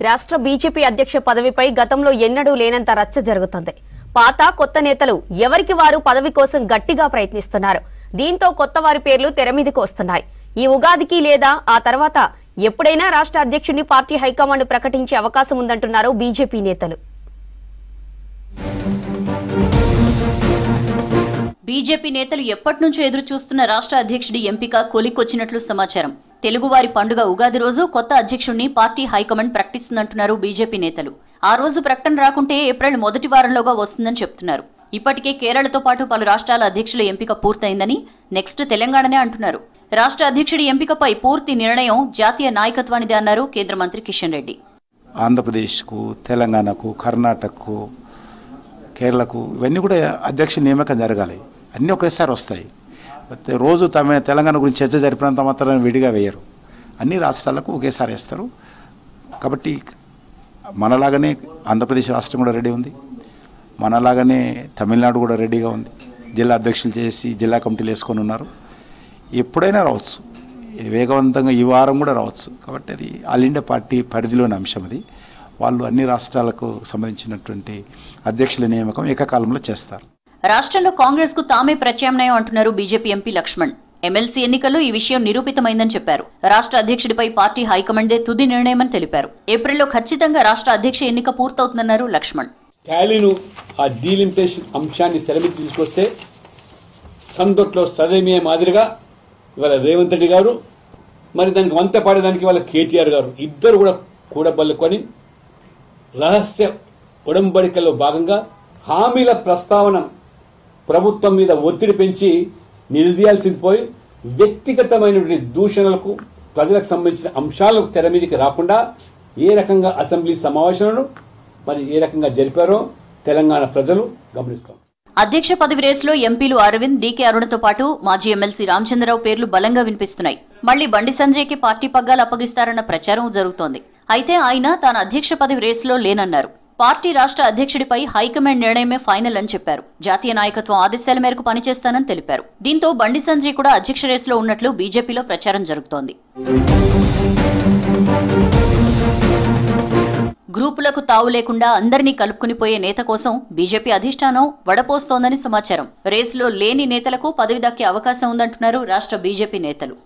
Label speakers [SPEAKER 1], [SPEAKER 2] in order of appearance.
[SPEAKER 1] రాష్ట్ర బీజేపీ అధ్యక్ష పదవిపై గతంలో ఎన్నడూ లేనంత రచ్చ జరుగుతుంది. పాత కొత్త నేతలు ఎవరికి వారు పదవి కోసం గట్టిగా ప్రయత్నిస్తున్నారు. దీంతో కొత్త వారి పేర్లు తెరమీదకు వస్తున్నాయి. ఈ ఉగాదికి లేదా ఆ తర్వాత ఎప్పుడైనా రాష్ట్ర అధ్యక్షుడిని పార్టీ హైకమాండ్ ప్రకటించే అవకాశం ఉందంటున్నారు బీజేపీ నేతలు.
[SPEAKER 2] బీజేపీ నేతలు ఎప్పటినుంచో ఎదురు చూస్తున్న రాష్ట్ర అధ్యక్షుడి ఎంపిక కొలికొచ్చినట్లు సమాచారం. తెలుగువారి పండుగ ఉగాది రోజు కొత్త అధ్యక్షుడిని పార్టీ హైకమాండ్ ప్రకటిస్తుందంటున్నారు బీజేపీ నేతలు. ఆ రోజు ప్రకటన రాకుంటే ఏప్రిల్ మొదటి వారంలోగా వస్తుందని చెప్తున్నారు. ఇప్పటికే కేరళతో పాటు పలు రాష్ట్రాల అధ్యక్షుల ఎంపిక పూర్తయిందని, నెక్స్ట్ తెలంగాణనే అంటున్నారు. రాష్ట్ర అధ్యక్షుడి ఎంపికపై పూర్తి నిర్ణయం జాతీయ నాయకత్వానిదే అన్నారు కేంద్ర మంత్రి కిషన్ రెడ్డి.
[SPEAKER 3] ఆంధ్రప్రదేశ్కు, తెలంగాణకు, కర్ణాటకకు, కేరళకు ఇవన్నీ కూడా అధ్యక్ష నియామకం జరగాలి. అన్నీ ఒకేసారి వస్తాయి. రోజు తెలంగాణ గురించి చర్చ జరిపినంత మాత్రం విడిగా వేయరు. అన్ని రాష్ట్రాలకు ఒకేసారి వేస్తారు. కాబట్టి మనలాగానే ఆంధ్రప్రదేశ్ రాష్ట్రం కూడా రెడీ ఉంది, మనలాగానే తమిళనాడు కూడా రెడీగా ఉంది. జిల్లా అధ్యక్షులు చేసి జిల్లా కమిటీలు వేసుకొని ఉన్నారు. ఎప్పుడైనా రావచ్చు, వేగవంతంగా ఈ వారం కూడా రావచ్చు. కాబట్టి అది ఆల్ ఇండియా పార్టీ పరిధిలోని అంశం. అది వాళ్ళు అన్ని రాష్ట్రాలకు సంబంధించినటువంటి అధ్యక్షుల నియామకం ఏకకాలంలో చేస్తారు.
[SPEAKER 2] రాష్ట్రంలో కాంగ్రెస్ కు తామే ప్రత్యామ్నాయం అంటున్నారు బీజేపీ ఎంపీ లక్ష్మణ్. ఎమ్మెల్సీ ఎన్నికల్లో ఈ విషయం నిరూపితమైందని చెప్పారు. రాష్ట్ర అధ్యక్షుడిపై పార్టీ హైకమాండే తుది నిర్ణయమని తెలిపారు. ఏప్రిల్లో ఖచ్చితంగా రాష్ట్ర అధ్యక్ష ఎన్నిక పూర్తవుతుందన్నారు లక్ష్మణ్.
[SPEAKER 4] స్టాలిన్ ఆ డీలిమిటేషన్ అంశాన్ని తెరమీద తీసుకొస్తే సందొట్లో సదైమే మాదిరిగా ఇవాళ రేవంత్ రెడ్డి గారు, మరి దానికి వంత పాడేదానికి వాళ్ళ కేటీఆర్ గారు ఇద్దరు కూడా కూడబల్లుకొని రహస్య ఉడంబడికల్లో భాగంగా హామీల ప్రస్తావన ప్రభుత్వం మీద ఒత్తిడి పెంచి నిలదీయాల్సింది పోయి వ్యక్తిగతమైనటువంటి దూషణలకు, ప్రజలకు సంబంధించిన అంశాలకు తెర మీదకి రాకుండా ఏ రకంగా అసెంబ్లీ సమావేశాలను మరి ఏ రకంగా జరిపారో తెలంగాణ ప్రజలు గమనిస్తాం.
[SPEAKER 2] అధ్యక్ష పదవి రేసులో ఎంపీలు అరవింద్, డీకే అరుణతో పాటు మాజీ ఎమ్మెల్సీ రామచంద్రరావు పేర్లు బలంగా వినిపిస్తున్నాయి. మళ్లీ బండి సంజయ్కి పార్టీ పగ్గాలు అప్పగిస్తారన్న ప్రచారం జరుగుతోంది. అయితే ఆయన తాను అధ్యక్ష పదవి రేసులో లేనన్నారు. పార్టీ రాష్ట్ర అధ్యక్షుడిపై హైకమాండ్ నిర్ణయమే ఫైనల్ అని చెప్పారు. జాతీయ నాయకత్వం ఆదేశాల మేరకు పనిచేస్తానని తెలిపారు. దీంతో బండి సంజయ్ కూడా అధ్యక్ష రేసులో ఉన్నట్లు బీజేపీలో ప్రచారం జరుగుతోంది. గ్రూపులకు తావు లేకుండా అందరినీ కలుపుకునిపోయే నేత కోసం బీజేపీ అధిష్టానం వడపోస్తోందని సమాచారం. రేసులో లేని నేతలకు పదవి దక్కే అవకాశం ఉందంటున్నారు రాష్ట్ర బీజేపీ నేతలు.